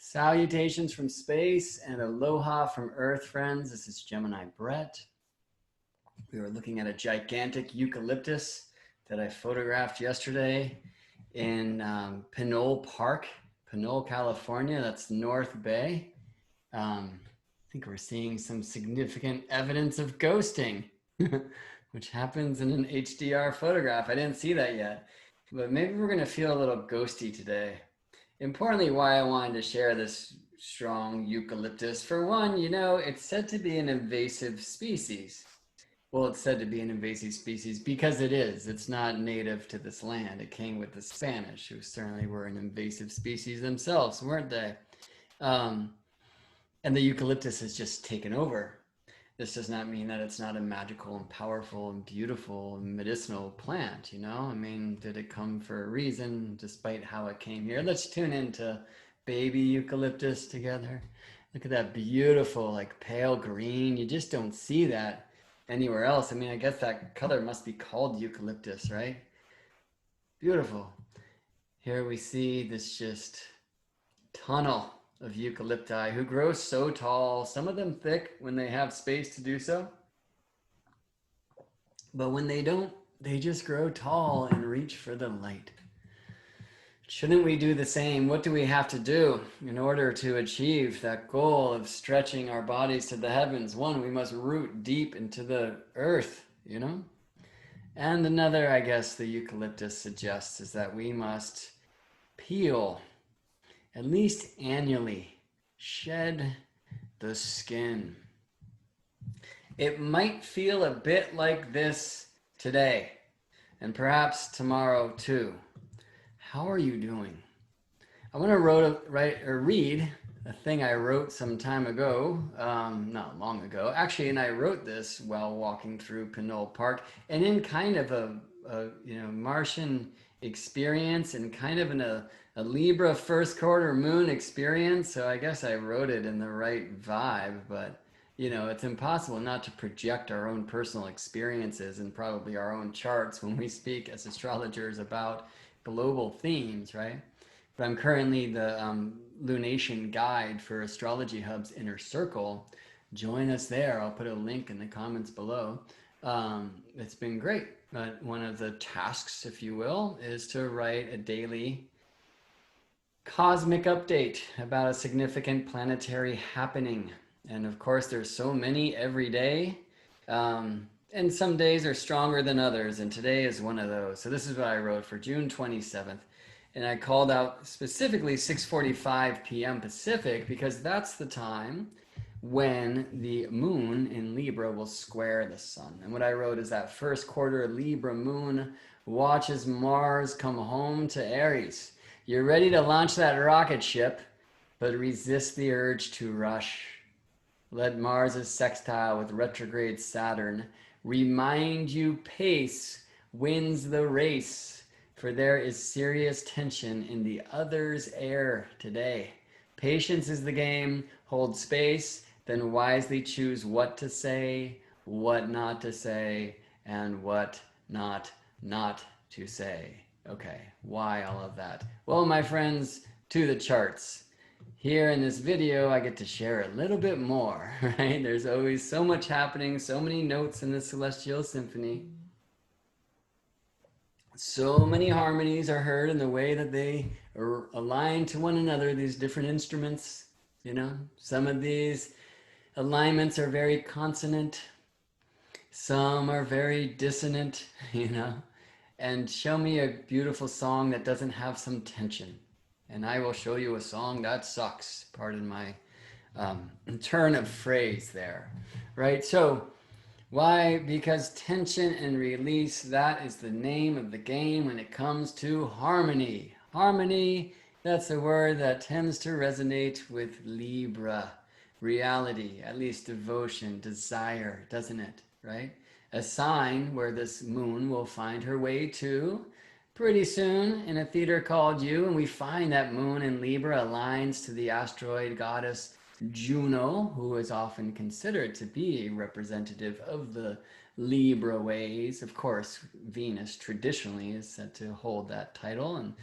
Salutations from space and aloha from Earth, friends. This is Gemini Brett. We were looking at a gigantic eucalyptus that I photographed yesterday in Pinole Park, Pinole, California. That's North Bay. I think we're seeing some significant evidence of ghosting, which happens in an HDR photograph. I didn't see that yet, but maybe we're going to feel a little ghosty today. Importantly, why I wanted to share this strong eucalyptus. For one, it's said to be an invasive species. Well, it's said to be an invasive species because it is. It's not native to this land. It came with the Spanish, who certainly were an invasive species themselves, weren't they? And the eucalyptus has just taken over. This does not mean that it's not a magical and powerful and beautiful and medicinal plant, I mean, did it come for a reason despite how it came here? Let's tune into baby eucalyptus together. Look at that beautiful, like pale green. You just don't see that anywhere else. I mean, I guess that color must be called eucalyptus, right? Beautiful. Here we see this just tunnel of eucalypti who grow so tall, some of them thick when they have space to do so. But when they don't, they just grow tall and reach for the light. Shouldn't we do the same? What do we have to do in order to achieve that goal of stretching our bodies to the heavens? One, we must root deep into the earth, And another, I guess, the eucalyptus suggests is that we must peel at least annually, shed the skin. It might feel a bit like this today, and perhaps tomorrow too. How are you doing? I want to read a thing I wrote some time ago, not long ago, actually, and I wrote this while walking through Pinole Park, and in kind of a Martian experience and kind of in a Libra first quarter moon experience. So I guess I wrote it in the right vibe, but it's impossible not to project our own personal experiences and probably our own charts when we speak as astrologers about global themes, right? But I'm currently the lunation guide for Astrology Hub's Inner Circle. Join us there. I'll put a link in the comments below. It's been great. But one of the tasks, if you will, is to write a daily cosmic update about a significant planetary happening. And of course, there's so many every day. And some days are stronger than others. And today is one of those. So this is what I wrote for June 27th. And I called out specifically 6:45 p.m. Pacific because that's the time when the moon in Libra will square the sun. And what I wrote is that first quarter Libra moon watches Mars come home to Aries. You're ready to launch that rocket ship, but resist the urge to rush. Let Mars' sextile with retrograde Saturn remind you pace wins the race, for there is serious tension in the other's air today. Patience is the game. Hold space, then wisely choose what to say, what not to say, and what not to say. Okay, why all of that? Well, my friends, to the charts. Here in this video, I get to share a little bit more, right? There's always so much happening, so many notes in the celestial symphony. So many harmonies are heard in the way that they are aligned to one another, these different instruments, Some of these alignments are very consonant. Some are very dissonant, And show me a beautiful song that doesn't have some tension, and I will show you a song that sucks. Pardon my turn of phrase there, right? So why? Because tension and release, that is the name of the game when it comes to harmony. Harmony, that's a word that tends to resonate with Libra. Reality, at least devotion, desire, doesn't it, right? A sign where this moon will find her way to pretty soon in a theater called You, and we find that moon in Libra aligns to the asteroid goddess Juno, who is often considered to be a representative of the Libra ways. Of course, Venus traditionally is said to hold that title, and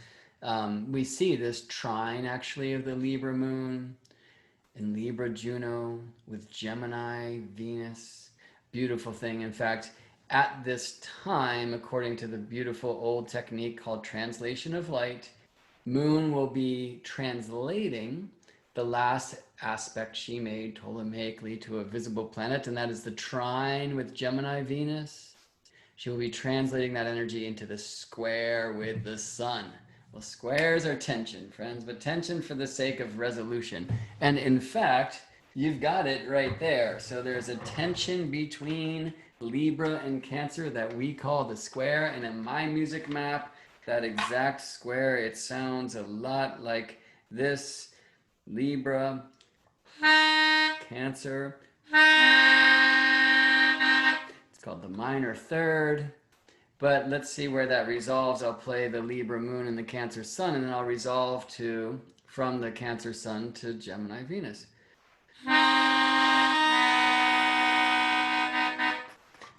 We see this trine actually of the Libra Moon and Libra Juno with Gemini Venus. Beautiful thing. In fact, at this time, according to the beautiful old technique called translation of light, Moon will be translating the last aspect she made Ptolemaically to a visible planet, and that is the trine with Gemini Venus. She will be translating that energy into the square with the sun. Well, squares are tension, friends, but tension for the sake of resolution. And in fact, you've got it right there. So there's a tension between Libra and Cancer that we call the square. And in my music map, that exact square, it sounds a lot like this. Libra, Cancer. It's called the minor third. But let's see where that resolves. I'll play the Libra Moon and the Cancer Sun, and then I'll resolve to from the Cancer Sun to Gemini Venus.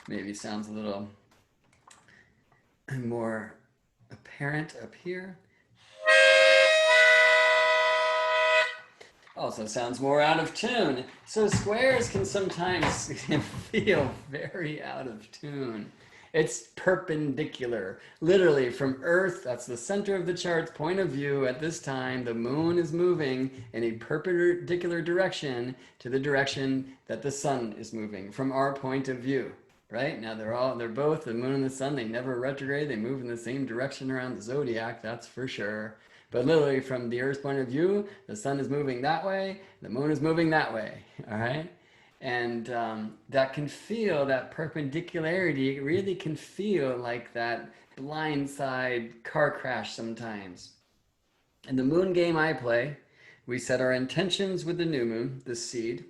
Maybe sounds a little more apparent up here. Also sounds more out of tune. So squares can sometimes feel very out of tune. It's perpendicular. Literally from Earth, that's the center of the chart's point of view at this time, the moon is moving in a perpendicular direction to the direction that the sun is moving from our point of view. Right? Now they're both, the moon and the sun, they never retrograde, they move in the same direction around the zodiac, that's for sure. But literally from the Earth's point of view, the sun is moving that way, the moon is moving that way, all right? And that can feel, that perpendicularity, it really can feel like that blindside car crash sometimes. In the moon game I play, we set our intentions with the new moon, the seed.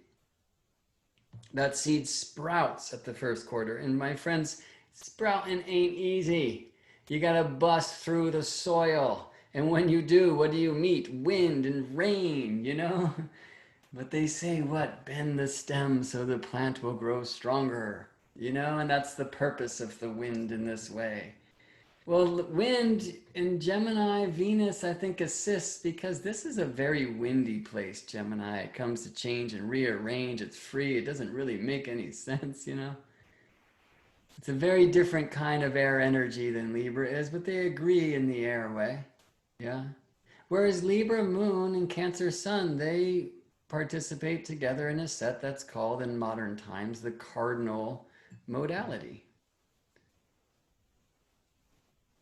That seed sprouts at the first quarter. And my friends, sprouting ain't easy. You gotta bust through the soil. And when you do, what do you meet? Wind and rain, you know? But they say what? Bend the stem so the plant will grow stronger, you know? And that's the purpose of the wind in this way. Well, wind in Gemini, Venus, I think assists because this is a very windy place, Gemini. It comes to change and rearrange. It's free. It doesn't really make any sense, you know? It's a very different kind of air energy than Libra is, but they agree in the air way. Yeah. Whereas Libra Moon and Cancer Sun, they participate together in a set that's called in modern times the cardinal modality.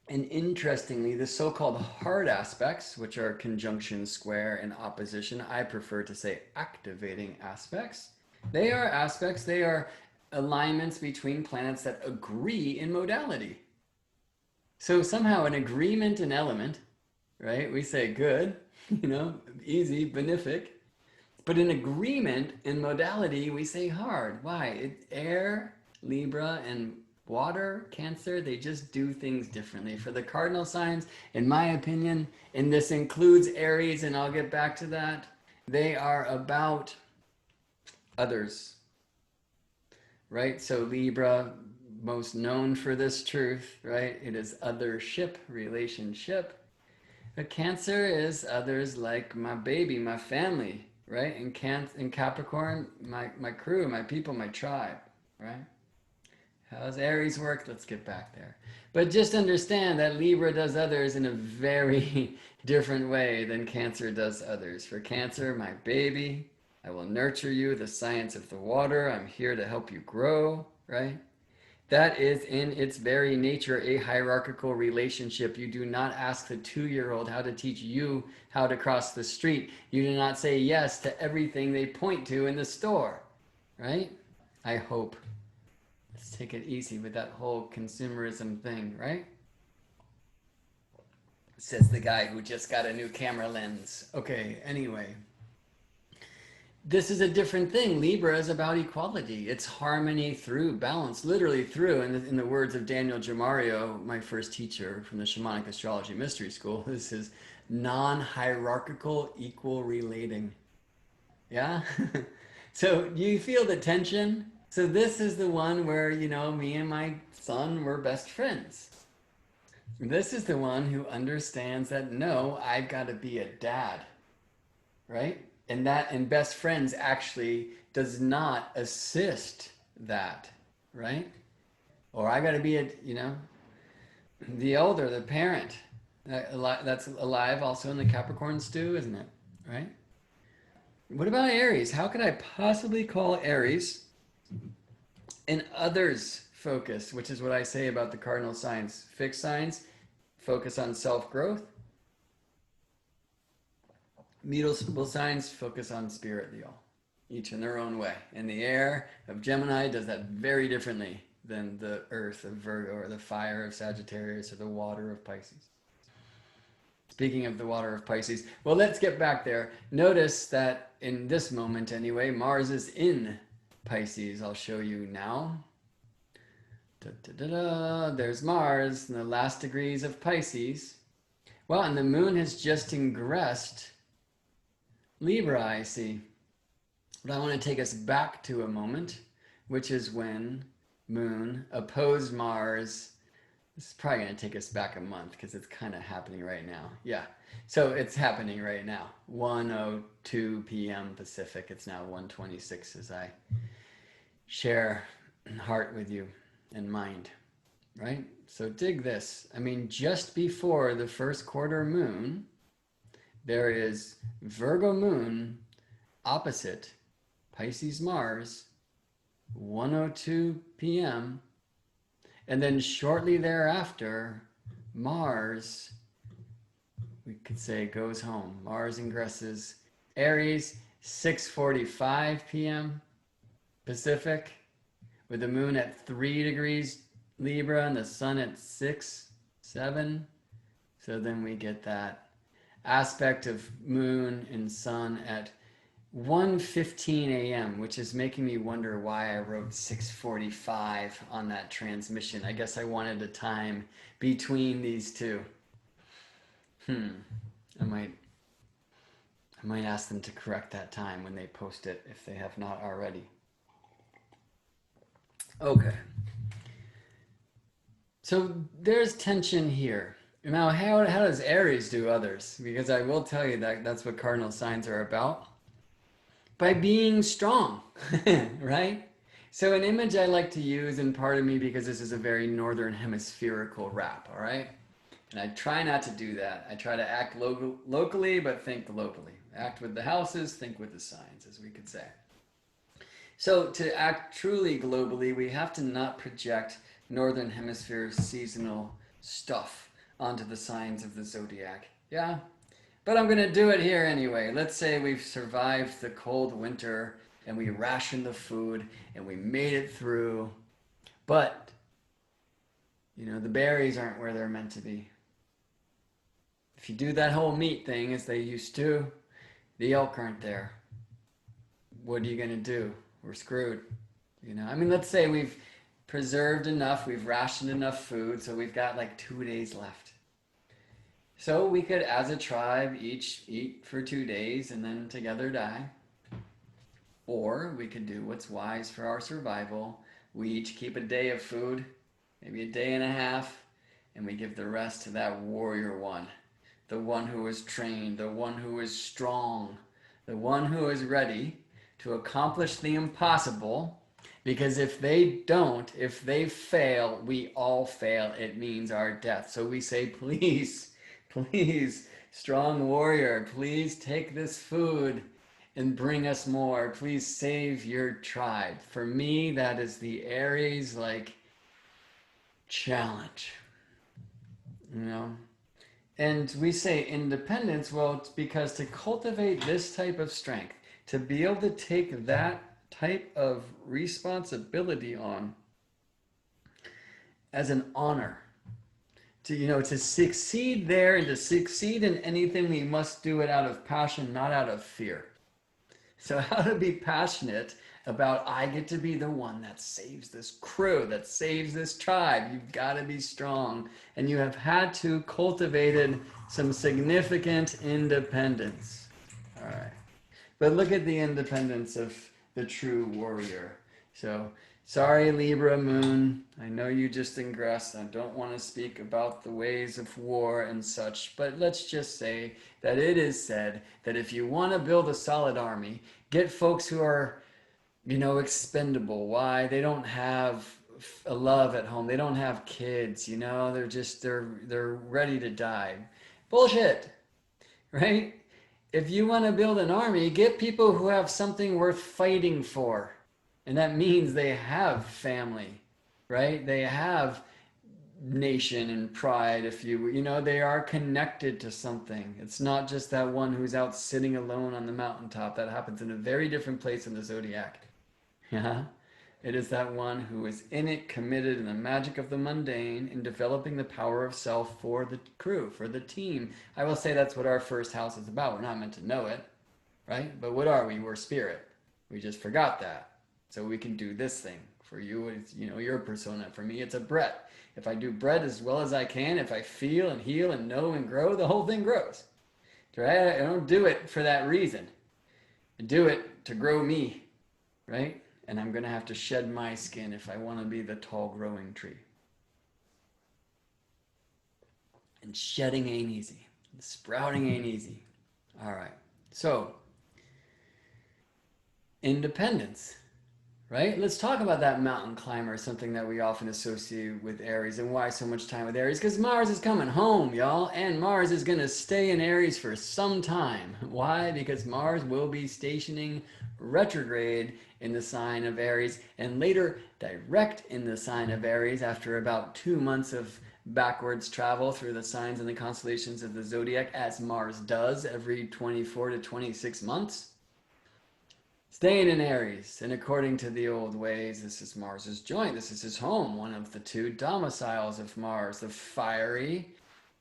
And interestingly, the so-called hard aspects, which are conjunction, square, and opposition, I prefer to say activating aspects. They are aspects, they are alignments between planets that agree in modality. So somehow an agreement in element, right? We say good, you know, easy, benefic. But an agreement in modality, we say hard. Why? It's air, Libra, and water, Cancer, they just do things differently. For the cardinal signs, in my opinion, and this includes Aries, and I'll get back to that, they are about others, right? So Libra, most known for this truth, right? It is othership, relationship. But Cancer is others like my baby, my family, right? And Capricorn, my crew, my people, my tribe, right? How's Aries work? Let's get back there. But just understand that Libra does others in a very different way than Cancer does others. For Cancer, my baby, I will nurture you, the science of the water. I'm here to help you grow, right? That is in its very nature a hierarchical relationship. You do not ask the 2-year-old how to teach you how to cross the street. You do not say yes to everything they point to in the store, right? I hope. Let's take it easy with that whole consumerism thing, right? Says the guy who just got a new camera lens. Okay, anyway. This is a different thing. Libra is about equality. It's harmony through balance, literally through. And in the words of Daniel Gemario, my first teacher from the Shamanic Astrology Mystery School, this is non-hierarchical equal relating. Yeah? So you feel the tension? So this is the one where, you know, me and my son were best friends. This is the one who understands that, no, I've got to be a dad, right? And best friends actually does not assist that, right? Or I got to be the elder, the parent. That's alive also in the Capricorn stew, isn't it? Right? What about Aries? How could I possibly call Aries an others focus, which is what I say about the cardinal signs? Fixed signs focus on self-growth. Mutable signs focus on spirit, each in their own way. And the air of Gemini does that very differently than the earth of Virgo, or the fire of Sagittarius, or the water of Pisces. Speaking of the water of Pisces, well, let's get back there. Notice that in this moment anyway, Mars is in Pisces. I'll show you now. There's Mars in the last degrees of Pisces. Well, and the moon has just ingressed Libra, I see. But I want to take us back to a moment, which is when moon opposed Mars. This is probably going to take us back a month because it's kind of happening right now. Yeah, so it's happening right now. 1:02 p.m. Pacific. It's now 1:26 as I share heart with you and mind, right? So dig this. I mean, just before the first quarter moon, there is Virgo Moon opposite Pisces Mars, 1:02 p.m., and then shortly thereafter, Mars, we could say, goes home. Mars ingresses Aries, 6:45 p.m. Pacific, with the moon at 3 degrees Libra and the sun at 6, 7. So then we get that aspect of moon and sun at 1:15 a.m., which is making me wonder why I wrote 6:45 on that transmission. I guess I wanted a time between these two. I might ask them to correct that time when they post it, if they have not already. Okay. So there's tension here. Now, how does Aries do others? Because I will tell you that that's what cardinal signs are about. By being strong, right? So an image I like to use, and part of me, because this is a very northern hemispherical rap, all right? And I try not to do that. I try to act locally, but think globally. Act with the houses, think with the signs, as we could say. So to act truly globally, we have to not project northern hemisphere seasonal stuff onto the signs of the zodiac. Yeah? But I'm going to do it here anyway. Let's say we've survived the cold winter and we rationed the food and we made it through. But, the berries aren't where they're meant to be. If you do that whole meat thing as they used to, the elk aren't there. What are you going to do? We're screwed. Let's say we've preserved enough, we've rationed enough food, so we've got like 2 days left. So we could, as a tribe, each eat for 2 days and then together die. Or we could do what's wise for our survival. We each keep a day of food, maybe a day and a half, and we give the rest to that warrior one. The one who is trained, the one who is strong, the one who is ready to accomplish the impossible. Because if they don't, if they fail, we all fail. It means our death. So we say, please, strong warrior, please take this food and bring us more. Please save your tribe. For me, that is the Aries challenge. And we say independence. Well, it's because to cultivate this type of strength, to be able to take that type of responsibility on as an honor, to succeed there and to succeed in anything, we must do it out of passion, not out of fear. So how to be passionate about, I get to be the one that saves this crew, that saves this tribe. You've got to be strong. And you have had to cultivate some significant independence. All right. But look at the independence of the true warrior. So Sorry, Libra Moon. I know you just ingressed. I don't want to speak about the ways of war and such, but let's just say that it is said that if you want to build a solid army, get folks who are, expendable. Why? They don't have a love at home. They don't have kids, they're ready to die. Bullshit, right? If you want to build an army, get people who have something worth fighting for. And that means they have family, right? They have nation and pride, if they are connected to something. It's not just that one who's out sitting alone on the mountaintop. That happens in a very different place in the zodiac. Yeah. It is that one who is in it, committed in the magic of the mundane, in developing the power of self for the crew, for the team. I will say that's what our first house is about. We're not meant to know it, right? But what are we? We're spirit. We just forgot that. So we can do this thing. For you, it's, your persona. For me, it's a Brett. If I do Brett as well as I can, if I feel and heal and know and grow, the whole thing grows. Right? I don't do it for that reason. I do it to grow me, right? And I'm going to have to shed my skin if I want to be the tall growing tree. And shedding ain't easy. And sprouting ain't easy. All right. So, independence. Right? Let's talk about that mountain climber, something that we often associate with Aries, and why so much time with Aries. Because Mars is coming home, y'all, and Mars is going to stay in Aries for some time. Why? Because Mars will be stationing retrograde in the sign of Aries, and later direct in the sign of Aries after about 2 months of backwards travel through the signs and the constellations of the zodiac, as Mars does every 24 to 26 months. Staying in Aries, and according to the old ways, this is Mars's joint. This is his home, one of the two domiciles of Mars, the fiery,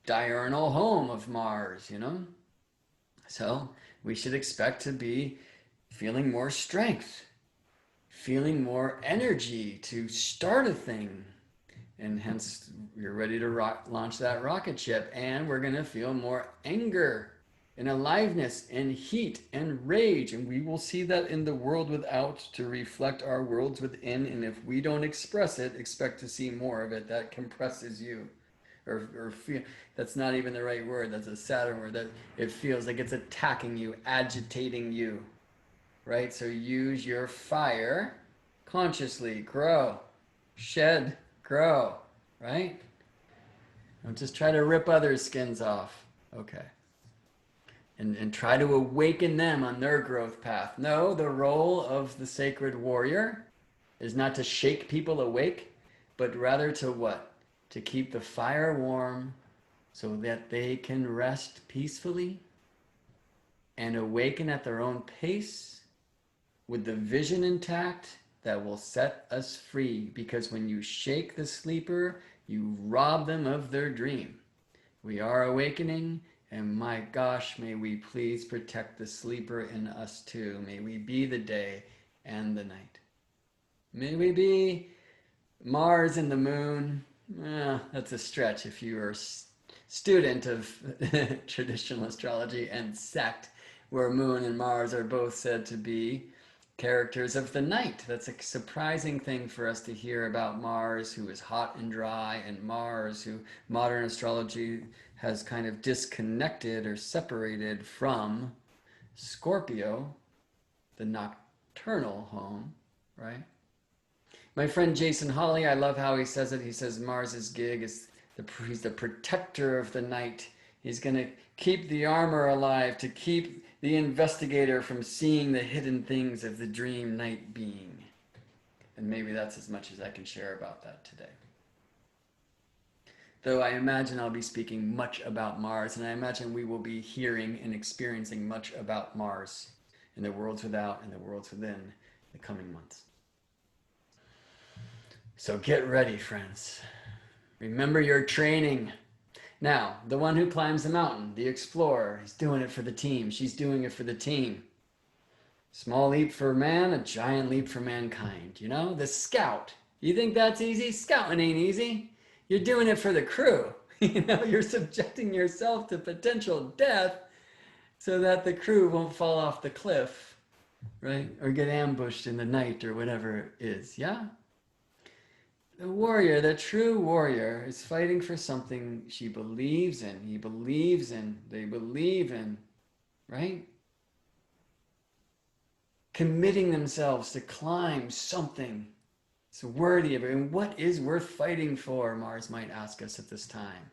diurnal home of Mars, So we should expect to be feeling more strength, feeling more energy to start a thing. And hence, you're ready to launch that rocket ship. And we're going to feel more anger and aliveness and heat and rage, and we will see that in the world without to reflect our worlds within. And if we don't express it, expect to see more of it. That compresses you, or feel, that's not even the right word. That's a Saturn word. That it feels like it's attacking you, agitating you, right? So use your fire consciously. Grow, shed, grow, right? Don't just try to rip others' skins off. Okay. And try to awaken them on their growth path. No, the role of the sacred warrior is not to shake people awake, but rather to what? To keep the fire warm so that they can rest peacefully and awaken at their own pace with the vision intact that will set us free. Because when you shake the sleeper, you rob them of their dream. We are awakening. And my gosh, may we please protect the sleeper in us too. May we be the day and the night. May we be Mars and the moon. That's a stretch if you are a student of traditional astrology and sect, where moon and Mars are both said to be characters of the night. That's a surprising thing for us to hear about Mars, who is hot and dry, and Mars, who modern astrology has kind of disconnected or separated from Scorpio, the nocturnal home, right? My friend Jason Hawley, I love how he says it. He says Mars's gig is he's the protector of the night. He's going to keep the armor alive, to keep the investigator from seeing the hidden things of the dream night being. And maybe that's as much as I can share about that today. Though I imagine I'll be speaking much about Mars, and I imagine we will be hearing and experiencing much about Mars in the worlds without and the worlds within the coming months. So get ready, friends. Remember your training. Now, the one who climbs the mountain, the explorer, is doing it for the team. She's doing it for the team. Small leap for man, a giant leap for mankind. The scout. You think that's easy? Scouting ain't easy. You're doing it for the crew. You're subjecting yourself to potential death so that the crew won't fall off the cliff, right? Or get ambushed in the night or whatever it is, yeah? The warrior, the true warrior, is fighting for something she believes in, he believes in, they believe in, right? Committing themselves to climb something that's worthy of it. And what is worth fighting for, Mars might ask us at this time.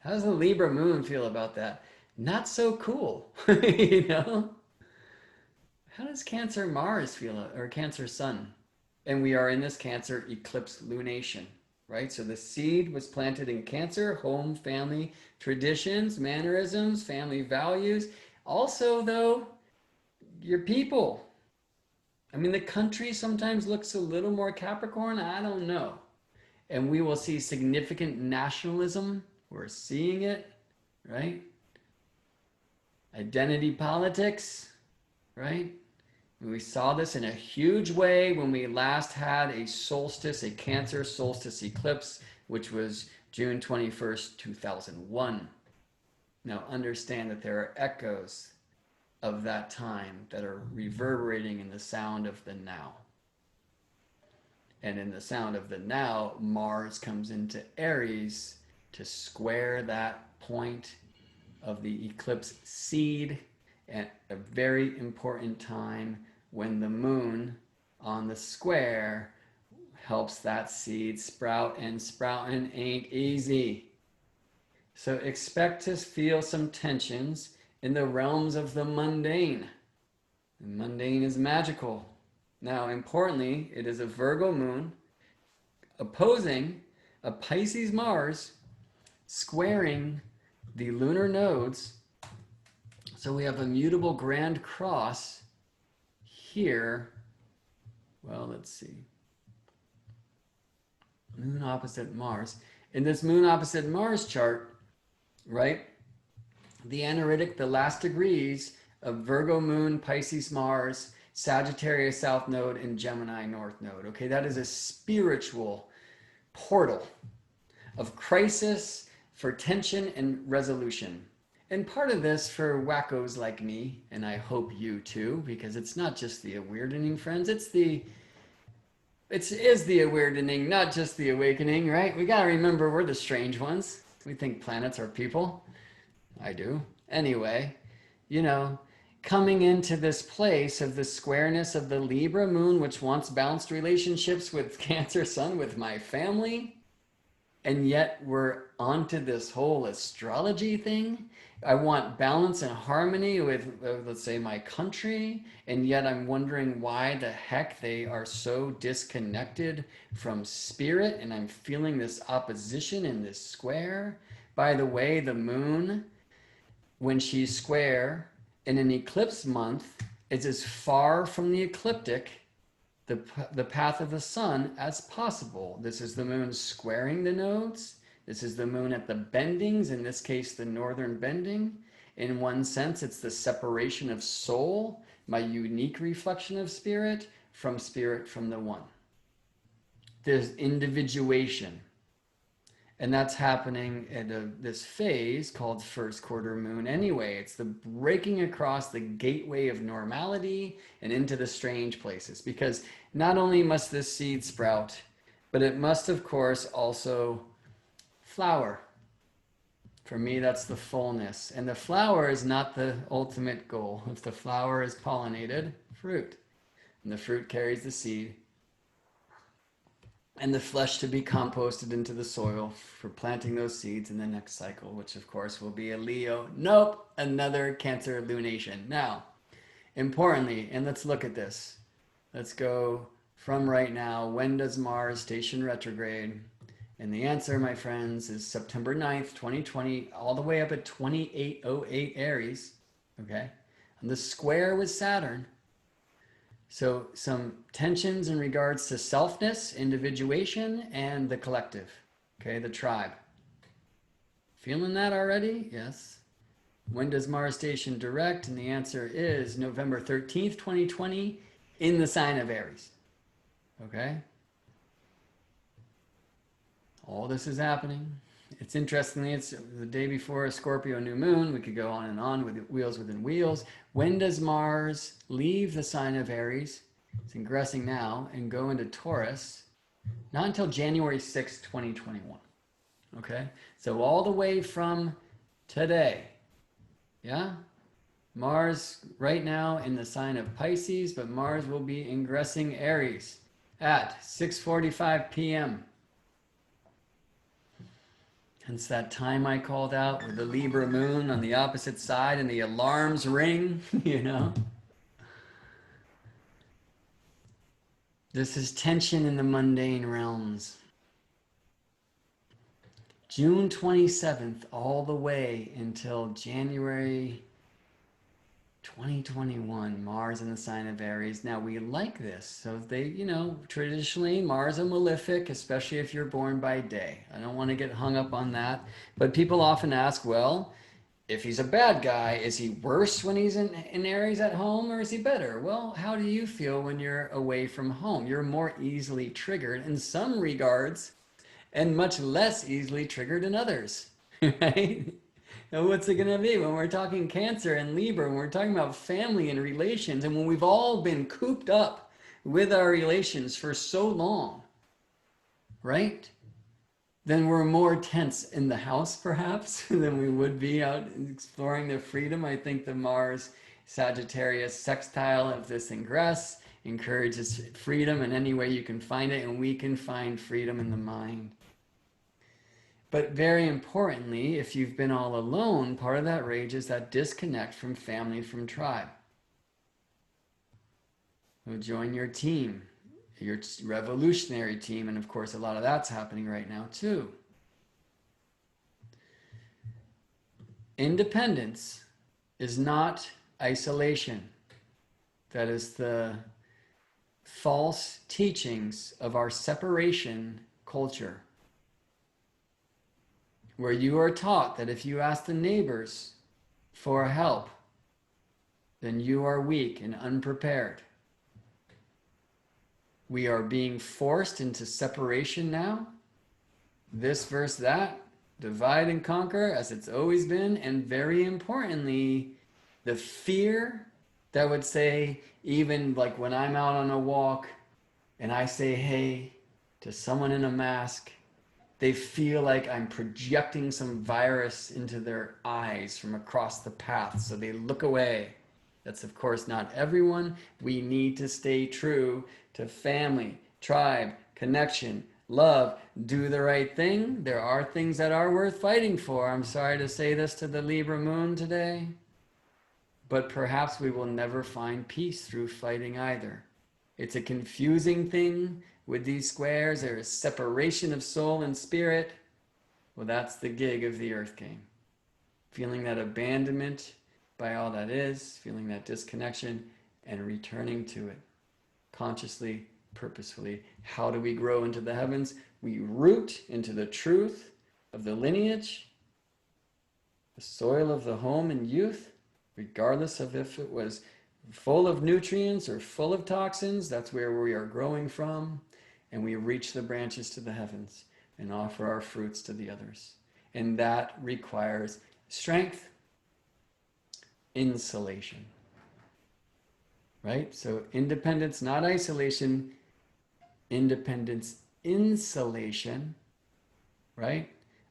How does the Libra Moon feel about that? Not so cool, you know? How does Cancer Mars feel, or Cancer Sun? And we are in this Cancer eclipse lunation, right? So the seed was planted in Cancer, home, family, traditions, mannerisms, family values. Also, though, your people. I mean, the country sometimes looks a little more Capricorn. I don't know. And we will see significant nationalism. We're seeing it, right? Identity politics, right? We saw this in a huge way when we last had a solstice, a Cancer solstice eclipse, which was June 21st, 2001. Now understand that there are echoes of that time that are reverberating in the sound of the now. And in the sound of the now, Mars comes into Aries to square that point of the eclipse seed at a very important time when the moon on the square helps that seed sprout, and sprouting ain't easy. So expect to feel some tensions in the realms of the mundane. The mundane is magical. Now, importantly, it is a Virgo moon opposing a Pisces Mars squaring the lunar nodes. So we have a mutable grand cross here. Well, let's see. Moon opposite Mars. In this moon opposite Mars chart, right? The analytic, the last degrees of Virgo Moon, Pisces Mars, Sagittarius South Node, and Gemini North Node. Okay, that is a spiritual portal of crisis for tension and resolution. And part of this for wackos like me, and I hope you too, because it's not just the awakening, friends, it is the awakening, not just the awakening, right? We gotta remember we're the strange ones. We think planets are people. I do. Anyway, you know, coming into this place of the squareness of the Libra moon, which wants balanced relationships with Cancer Sun, with my family, and yet we're onto this whole astrology thing. I want balance and harmony with, let's say, my country, and yet I'm wondering why the heck they are so disconnected from spirit, and I'm feeling this opposition in this square. By the way, the moon, when she's square in an eclipse month, is as far from the ecliptic, the path of the sun, as possible. This is the moon squaring the nodes. This is the moon at the bendings, in this case, the northern bending. In one sense, it's the separation of soul, my unique reflection of spirit from the one. There's individuation. And that's happening at this phase called first quarter moon anyway. It's the breaking across the gateway of normality and into the strange places. Because not only must this seed sprout, but it must, of course, also flower. For me, that's the fullness. And the flower is not the ultimate goal. If the flower is pollinated, fruit. And the fruit carries the seed. And the flesh to be composted into the soil for planting those seeds in the next cycle, which of course will be a Leo. Nope, another Cancer lunation. Now, importantly, and let's look at this. Let's go from right now. When does Mars station retrograde? And the answer, my friends, is September 9th, 2020, all the way up at 2808 Aries. Okay? And the square with Saturn. So some tensions in regards to selfness, individuation, and the collective, okay, the tribe. Feeling that already? Yes. When does Mars station direct? And the answer is November 13th, 2020, in the sign of Aries. Okay? All this is happening. It's interestingly, it's the day before a Scorpio new moon. We could go on and on with wheels within wheels. When does Mars leave the sign of Aries? It's ingressing now and go into Taurus. Not until January 6th, 2021. Okay? So all the way from today, yeah? Mars right now in the sign of Pisces, but Mars will be ingressing Aries at 6:45 p.m. Hence that time I called out with the Libra Moon on the opposite side and the alarms ring, you know? This is tension in the mundane realms. June 27th all the way until January 2021, Mars in the sign of Aries. Now we like this. So they, you know, traditionally Mars a malefic, especially if you're born by day. I don't want to get hung up on that. But people often ask, well, if he's a bad guy, is he worse when he's in Aries at home, or is he better? Well, how do you feel when you're away from home? You're more easily triggered in some regards and much less easily triggered in others, right? And what's it going to be when we're talking Cancer and Libra, when we're talking about family and relations, and when we've all been cooped up with our relations for so long, right? Then we're more tense in the house, perhaps, than we would be out exploring the freedom. I think the Mars Sagittarius sextile of this ingress encourages freedom in any way you can find it, and we can find freedom in the mind. But very importantly, if you've been all alone, part of that rage is that disconnect from family, from tribe. So join your team, your revolutionary team, and of course a lot of that's happening right now too. Independence is not isolation. That is the false teachings of our separation culture, where you are taught that if you ask the neighbors for help, then you are weak and unprepared. We are being forced into separation now, this versus that, divide and conquer as it's always been, and very importantly, the fear that would say, even like when I'm out on a walk and I say hey to someone in a mask, they feel like I'm projecting some virus into their eyes from across the path, so they look away. That's of course not everyone. We need to stay true to family, tribe, connection, love, do the right thing. There are things that are worth fighting for. I'm sorry to say this to the Libra Moon today, but perhaps we will never find peace through fighting either. It's a confusing thing with these squares. There is separation of soul and spirit. Well, that's the gig of the Earth game. Feeling that abandonment by all that is, feeling that disconnection, and returning to it consciously, purposefully. How do we grow into the heavens? We root into the truth of the lineage, the soil of the home and youth, regardless of if it was full of nutrients or full of toxins. That's where we are growing from. And we reach the branches to the heavens and offer our fruits to the others. And that requires strength, insulation. Right? So independence, not isolation. Independence, insulation, right?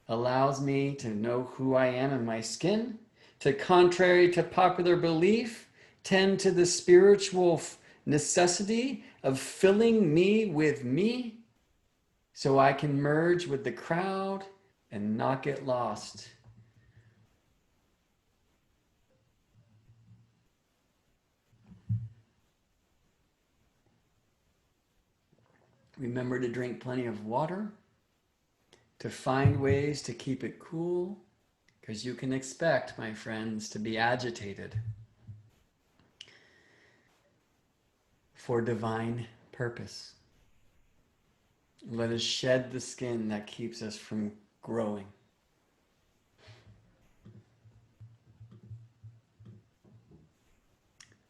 Allows me to know who I am in my skin, to, contrary to popular belief, tend to the spiritual necessity of filling me with me so I can merge with the crowd and not get lost. Remember to drink plenty of water, to find ways to keep it cool, because you can expect, my friends, to be agitated for divine purpose. Let us shed the skin that keeps us from growing.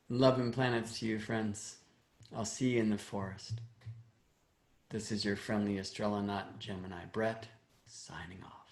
Love and planets to you, friends. I'll see you in the forest. This is your friendly astronaut, Gemini Brett, signing off.